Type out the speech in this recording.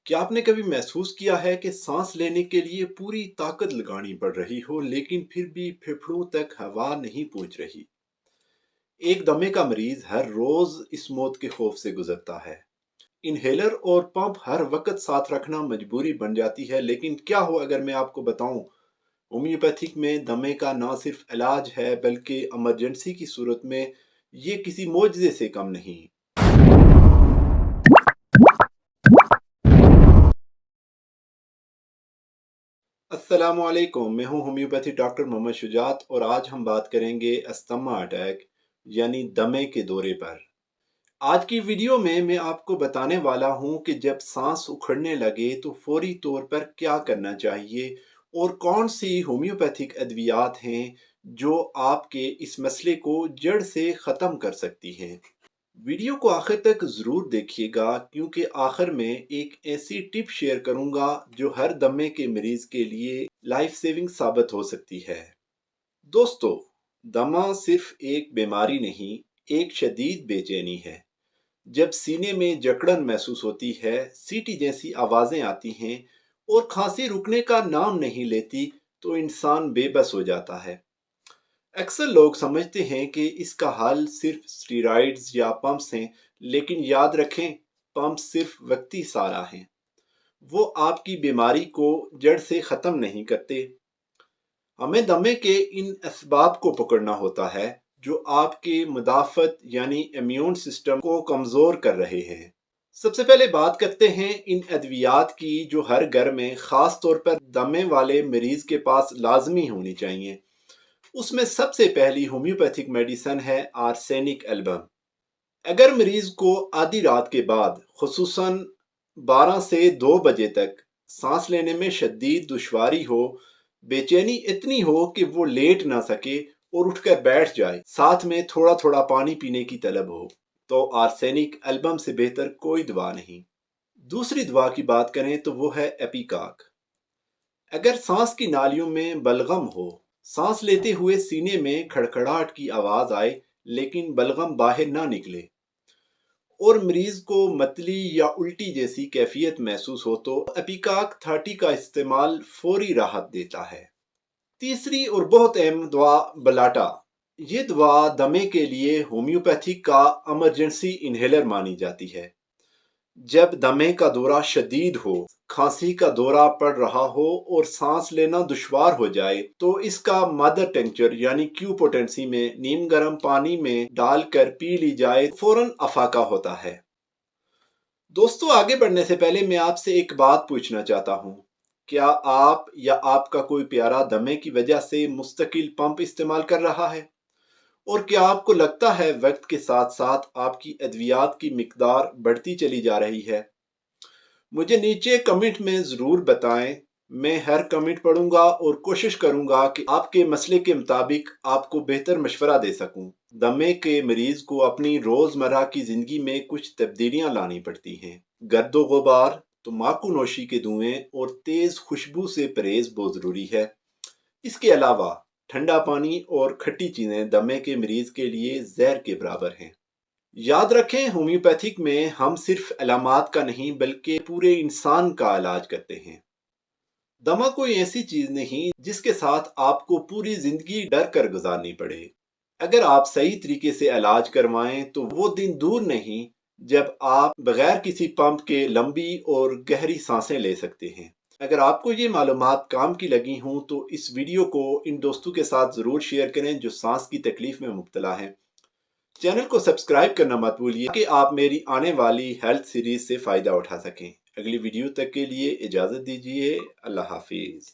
क्या आपने कभी महसूस किया है कि सांस लेने के लिए पूरी ताकत लगानी पड़ रही हो लेकिन फिर भी फेफड़ों तक हवा नहीं पहुंच रही। एक दमे का मरीज हर रोज इस मौत के खौफ से गुजरता है। इनहेलर और पंप हर वक्त साथ रखना मजबूरी बन जाती है, लेकिन क्या हो अगर मैं आपको बताऊं, होम्योपैथिक में दमे का ना सिर्फ इलाज है बल्कि इमरजेंसी की सूरत में ये किसी मोजज़े से कम नहीं। अस्सलामुअलैकुम, मैं हूं होम्योपैथी डॉक्टर मोहम्मद शुजात और आज हम बात करेंगे अस्थमा अटैक यानी दमे के दौरे पर। आज की वीडियो में मैं आपको बताने वाला हूं कि जब सांस उखड़ने लगे तो फौरी तौर पर क्या करना चाहिए और कौन सी होम्योपैथिक अद्वियात हैं जो आपके इस मसले को जड़ से ख़त्म कर सकती हैं। वीडियो को आखिर तक ज़रूर देखिएगा क्योंकि आखिर में एक ऐसी टिप शेयर करूंगा जो हर दमे के मरीज के लिए लाइफ सेविंग साबित हो सकती है। दोस्तों, दमा सिर्फ एक बीमारी नहीं, एक शदीद बेचैनी है। जब सीने में जकड़न महसूस होती है, सीटी जैसी आवाज़ें आती हैं और खांसी रुकने का नाम नहीं लेती, तो इंसान बेबस हो जाता है। अक्सर लोग समझते हैं कि इसका हल सिर्फ स्टेरॉइड्स या पंप्स हैं, लेकिन याद रखें, पंप सिर्फ वक्ती सहारा हैं। वो आपकी बीमारी को जड़ से ख़त्म नहीं करते। हमें दमे के इन असबाब को पकड़ना होता है जो आपके मुदाफ़त यानी इम्यून सिस्टम को कमज़ोर कर रहे हैं। सबसे पहले बात करते हैं इन अद्वियात की जो हर घर में ख़ास तौर पर दमे वाले मरीज़ के पास लाजमी होनी चाहिए। उसमें सबसे पहली होम्योपैथिक मेडिसिन है आर्सेनिक एल्बम। अगर मरीज को आधी रात के बाद खुसूसन 12 से 2 बजे तक सांस लेने में शदीद दुश्वारी हो, बेचैनी इतनी हो कि वो लेट ना सके और उठकर बैठ जाए, साथ में थोड़ा थोड़ा पानी पीने की तलब हो, तो आर्सेनिक एल्बम से बेहतर कोई दवा नहीं। दूसरी दवा की बात करें तो वो है एपिकाक। अगर सांस की नालियों में बलगम हो, सांस लेते हुए सीने में खड़खड़ाहट की आवाज आए लेकिन बलगम बाहर ना निकले और मरीज को मतली या उल्टी जैसी कैफियत महसूस हो, तो एपिकाक 30 का इस्तेमाल फौरी राहत देता है। तीसरी और बहुत अहम दवा बलाटा। ये दवा दमे के लिए होम्योपैथिक का इमरजेंसी इनहेलर मानी जाती है। जब दमे का दौरा शदीद हो, खांसी का दौरा पड़ रहा हो और सांस लेना दुश्वार हो जाए, तो इसका मदर टिंचर यानी क्यू पोटेंसी में नीम गर्म पानी में डालकर पी ली जाए, फौरन अफाका होता है। दोस्तों, आगे बढ़ने से पहले मैं आपसे एक बात पूछना चाहता हूँ। क्या आप या आपका कोई प्यारा दमे की वजह से मुस्तकिल पंप इस्तेमाल कर रहा है? और क्या आपको लगता है वक्त के साथ साथ आपकी अद्वियात की मिकदार बढ़ती चली जा रही है? मुझे नीचे कमेंट में ज़रूर बताएं। मैं हर कमेंट पढ़ूंगा और कोशिश करूंगा कि आपके मसले के मुताबिक आपको बेहतर मशवरा दे सकूं। दमे के मरीज को अपनी रोज़मर्रा की ज़िंदगी में कुछ तब्दीलियां लानी पड़ती हैं। गर्दो गुबार, तम्बाकू नोशी के धुएं और तेज़ खुशबू से परहेज बहुत ज़रूरी है। इसके अलावा ठंडा पानी और खट्टी चीज़ें दमे के मरीज के लिए जहर के बराबर हैं। याद रखें, होम्योपैथिक में हम सिर्फ अलामात का नहीं बल्कि पूरे इंसान का इलाज करते हैं। दमा कोई ऐसी चीज नहीं जिसके साथ आपको पूरी जिंदगी डर कर गुजारनी पड़े। अगर आप सही तरीके से इलाज करवाएं तो वो दिन दूर नहीं जब आप बगैर किसी पंप के लंबी और गहरी सांसें ले सकते हैं। अगर आपको ये मालूमात काम की लगी हों तो इस वीडियो को इन दोस्तों के साथ ज़रूर शेयर करें जो सांस की तकलीफ में मुब्तला हैं। चैनल को सब्सक्राइब करना मत भूलिए कि आप मेरी आने वाली हेल्थ सीरीज से फ़ायदा उठा सकें। अगली वीडियो तक के लिए इजाज़त दीजिए। अल्लाह हाफिज़।